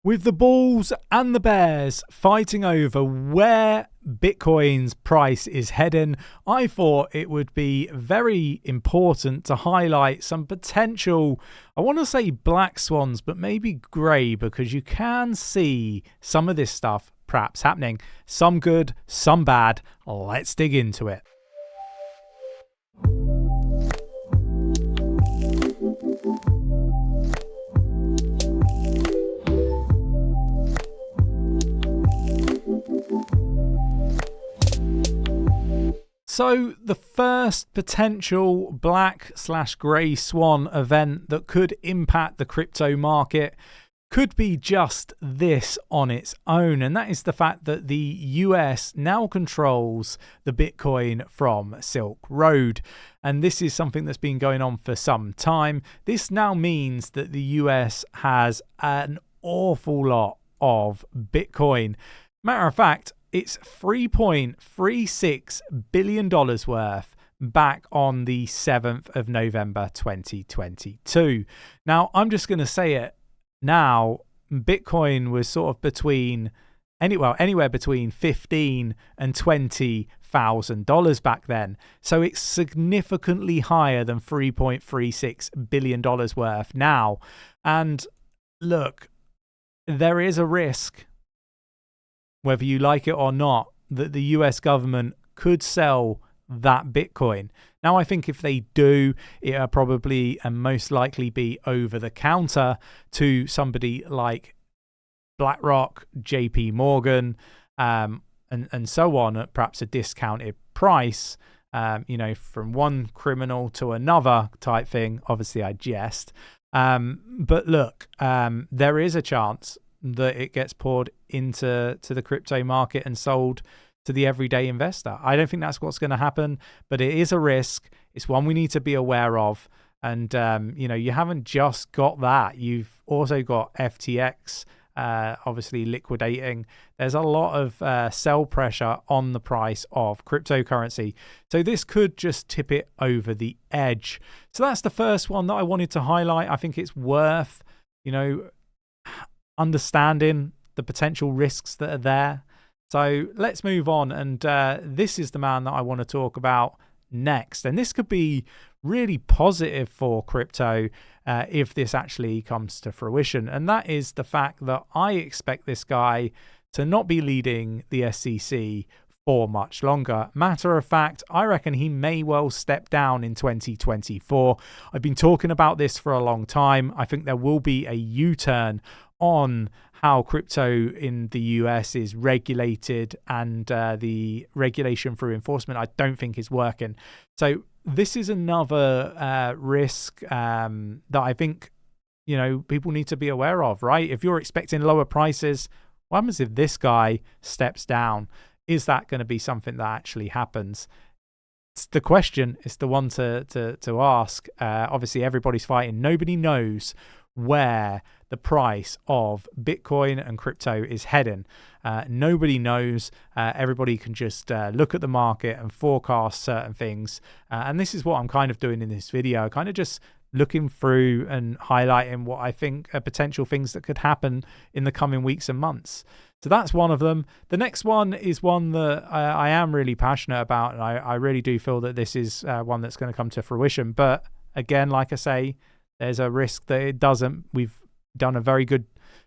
With the bulls and the bears fighting over where Bitcoin's price is heading, I thought it would be very important to highlight some potential, I want to say black swans, but maybe grey, because you can see some of this stuff perhaps happening. Some good, some bad. Let's dig into it. So the first potential black/grey swan event that could impact the crypto market could be just this on its own, and that is the fact that the US now controls the Bitcoin from Silk Road. And this is something that's been going on for some time. This now means that the US has an awful lot of Bitcoin. Matter of fact, it's $3.36 billion worth back on the 7th of November 2022. Now, I'm just going to say it now. Bitcoin was sort of anywhere between $15,000 and $20,000 back then. So it's significantly higher than $3.36 billion worth now. And look, there is a risk, whether you like it or not, that the US government could sell that Bitcoin. Now, I think if they do, it'll probably and most likely be over the counter to somebody like BlackRock, JP Morgan, and so on at perhaps a discounted price, from one criminal to another type thing. Obviously, I jest. But look, there is a chance that it gets poured into the crypto market and sold to the everyday investor. I don't think that's what's going to happen, but it is a risk. It's one we need to be aware of. And, you haven't just got that. You've also got FTX, obviously liquidating. There's a lot of sell pressure on the price of cryptocurrency. So this could just tip it over the edge. So that's the first one that I wanted to highlight. I think it's worth, understanding the potential risks that are there. So let's move on. And this is the man that I want to talk about next. And this could be really positive for crypto if this actually comes to fruition. And that is the fact that I expect this guy to not be leading the SEC for much longer. Matter of fact, I reckon he may well step down in 2024. I've been talking about this for a long time. I think there will be a U-turn on how crypto in the US is regulated, and the regulation through enforcement I don't think is working. So this is another risk that I think people need to be aware of, right? If you're expecting lower prices, what happens if this guy steps down? Is that going to be something that actually happens? It's the question. It's the one to ask. Obviously, everybody's fighting. Nobody knows where the price of Bitcoin and crypto is heading. Nobody knows. Everybody can just look at the market and forecast certain things. And this is what I'm kind of doing in this video, kind of just looking through and highlighting what I think are potential things that could happen in the coming weeks and months. So that's one of them. The next one is one that I am really passionate about, and I really do feel that this is one that's going to come to fruition. But again, like I say, there's a risk that it doesn't. We've done a very good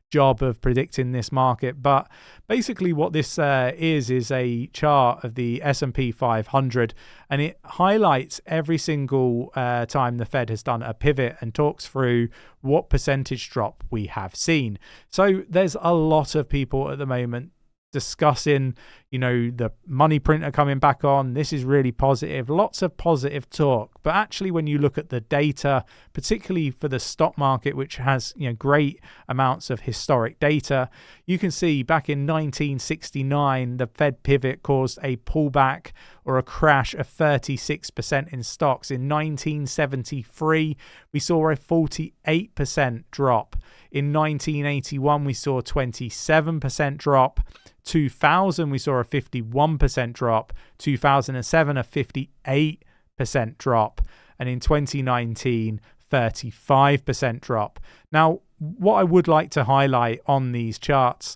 job of predicting this market, but basically what this is a chart of the S&P 500, and it highlights every single time the Fed has done a pivot and talks through what percentage drop we have seen. So there's a lot of people at the moment discussing, the money printer coming back on. This is really positive. Lots of positive talk. But actually, when you look at the data, particularly for the stock market, which has, great amounts of historic data, you can see back in 1969, the Fed pivot caused a pullback or a crash of 36% in stocks. In 1973, we saw a 48% drop. In 1981, we saw a 27% drop. 2000, we saw a 51% drop. 2007, a 58% drop. And in 2019, 35% drop. Now, what I would like to highlight on these charts,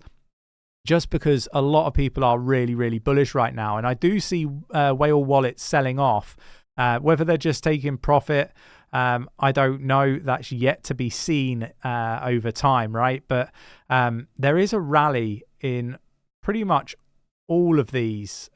just because a lot of people are really, really bullish right now, and I do see whale wallets selling off, whether they're just taking profit, I don't know. That's yet to be seen over time, right? But there is a rally in pretty much all of these,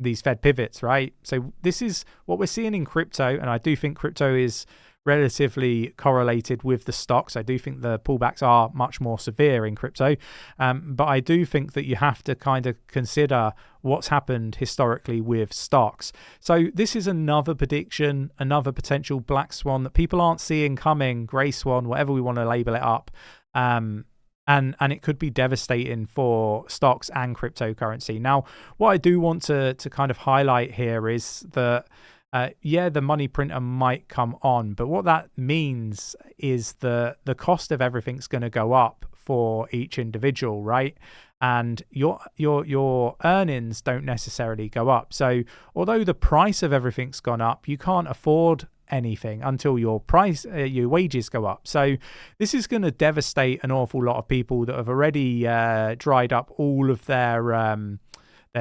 these Fed pivots, right? So this is what we're seeing in crypto, and I do think crypto is relatively correlated with the stocks. I do think the pullbacks are much more severe in crypto, but I do think that you have to kind of consider what's happened historically with stocks. So this is another prediction, another potential black swan that people aren't seeing coming, grey swan, whatever we want to label it up. And it could be devastating for stocks and cryptocurrency. Now, what I do want to kind of highlight here is that the money printer might come on, but what that means is the cost of everything's going to go up for each individual, right? And your earnings don't necessarily go up. So although the price of everything's gone up, you can't afford anything until your wages go up. So this is going to devastate an awful lot of people that have already dried up all of their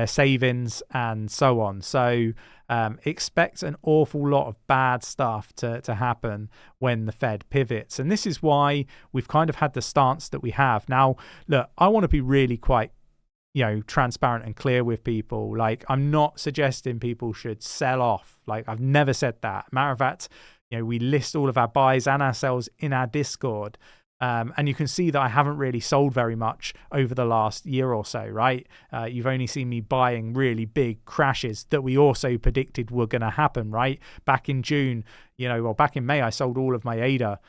savings and so on. So expect an awful lot of bad stuff to happen when the Fed pivots. And this is why we've kind of had the stance that we have. Now, look, I want to be really quite, transparent and clear with people. Like, I'm not suggesting people should sell off. Like, I've never said that. Matter of fact, we list all of our buys and our sells in our Discord. And you can see that I haven't really sold very much over the last year or so, right? You've only seen me buying really big crashes that we also predicted were going to happen, right? Back in June, back in May, I sold all of my ADA.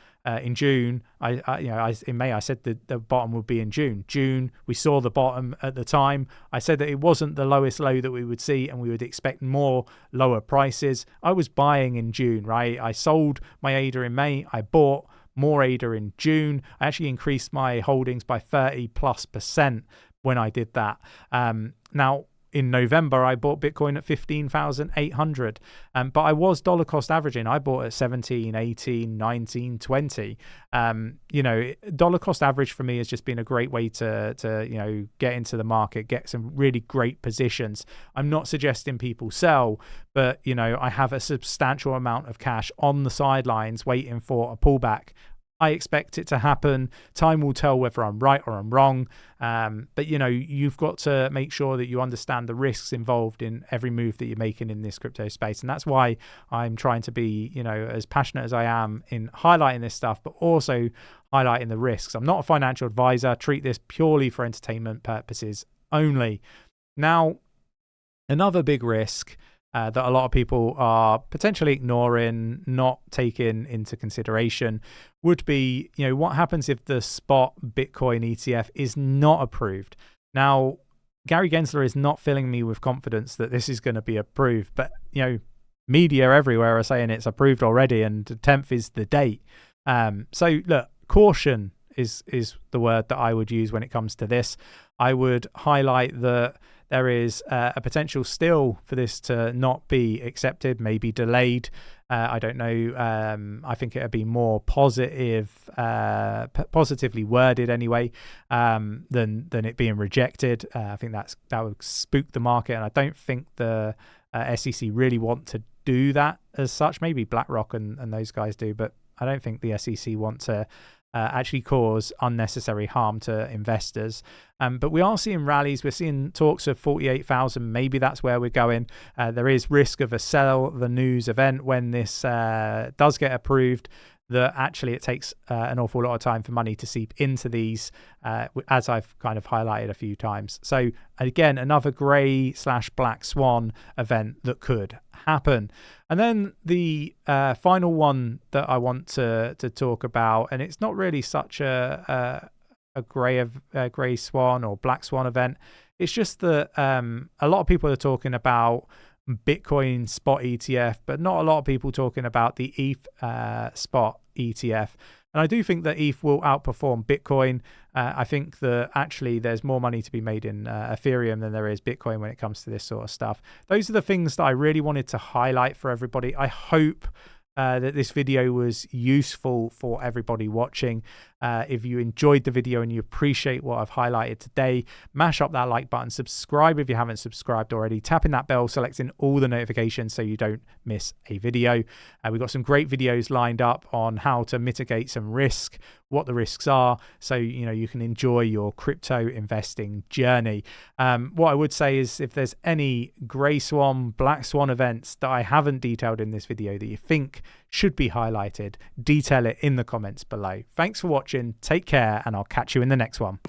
In June, in May, I said that the bottom would be in June. June, we saw the bottom at the time. I said that it wasn't the lowest low that we would see, and we would expect more lower prices. I was buying in June, right? I sold my ADA in May. I bought more ADA in June. I actually increased my holdings by 30+% when I did that. Now, in November, I bought Bitcoin at 15,800, but I was dollar cost averaging. I bought at 17, 18, 19, 20. Dollar cost average for me has just been a great way to get into the market, get some really great positions. I'm not suggesting people sell, but I have a substantial amount of cash on the sidelines waiting for a pullback. I expect it to happen. Time will tell whether I'm right or I'm wrong. But you've got to make sure that you understand the risks involved in every move that you're making in this crypto space. And that's why I'm trying to be, as passionate as I am in highlighting this stuff, but also highlighting the risks. I'm not a financial advisor. Treat this purely for entertainment purposes only. Now, another big risk that a lot of people are potentially ignoring, not taking into consideration, would be, what happens if the spot Bitcoin ETF is not approved? Now, Gary Gensler is not filling me with confidence that this is going to be approved, but, media everywhere are saying it's approved already, and the 10th is the date. So, look, caution is the word that I would use when it comes to this. I would highlight that there is a potential still for this to not be accepted, maybe delayed. I don't know. I think it would be more positively worded anyway, than it being rejected. I think that would spook the market, and I don't think the SEC really want to do that as such. Maybe BlackRock and those guys do, but I don't think the SEC want to actually cause unnecessary harm to investors. But we are seeing rallies. We're seeing talks of 48,000. Maybe that's where we're going. There is risk of a sell the news event when this does get approved, that actually it takes an awful lot of time for money to seep into these, as I've kind of highlighted a few times. So again, another grey/black swan event that could happen. And then the final one that I want to talk about, and it's not really such a grey swan or black swan event. It's just that a lot of people are talking about Bitcoin spot ETF, but not a lot of people talking about the ETH spot ETF. And I do think that ETH will outperform Bitcoin. I think that actually there's more money to be made in Ethereum than there is Bitcoin when it comes to this sort of stuff. Those are the things that I really wanted to highlight for everybody. I hope that this video was useful for everybody watching. If you enjoyed the video and you appreciate what I've highlighted today, mash up that like button, subscribe if you haven't subscribed already, tapping that bell, selecting all the notifications so you don't miss a video. We've got some great videos lined up on how to mitigate some risk, what the risks are, so you can enjoy your crypto investing journey. What I would say is, if there's any grey swan, black swan events that I haven't detailed in this video that you think should be highlighted, detail it in the comments below. Thanks for watching, take care, and I'll catch you in the next one.